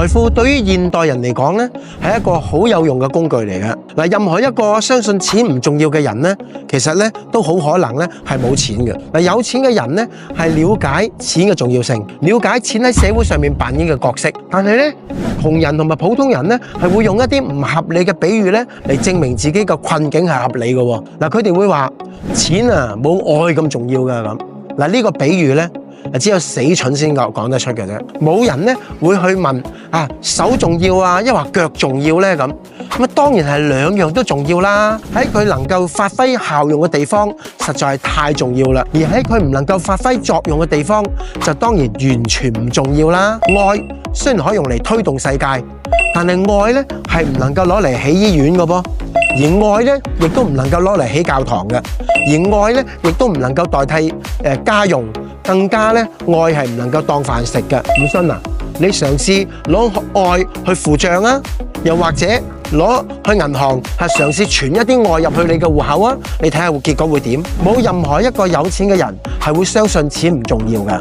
財富對於現代人嚟講咧，係一個好有用嘅工具嚟嘅。嗱，任何一個相信錢唔重要嘅人咧，其實咧都好可能咧係冇錢嘅。嗱，有錢嘅人咧係了解錢嘅重要性，了解錢喺社會上面扮演嘅角色。但係咧，窮人同埋普通人咧係會用一啲唔合理嘅比喻咧嚟證明自己嘅困境係合理嘅。嗱，佢哋會話錢啊冇愛咁重要㗎咁。嗱，呢個比喻咧，只有死蠢先講得出嘅啫，冇人咧會去問啊手重要啊，抑或腳重要咧咁。咁啊，當然係兩樣都重要啦。喺佢能夠發揮效用嘅地方，實在係太重要啦。而喺佢唔能夠發揮作用嘅地方，就當然完全唔重要啦。愛雖然可以用嚟推動世界，但係愛咧係唔能夠攞嚟起醫院嘅噃，而愛咧亦都唔能夠攞嚟起教堂嘅，而愛咧亦都唔能夠代替家用。更加咧，愛係唔能夠當飯食嘅。唔信啊，你嘗試攞愛去付帳啊，又或者攞去銀行嘗試存一啲愛入去你嘅戶口啊，你睇下結果會點？冇任何一個有錢嘅人係會相信錢唔重要㗎。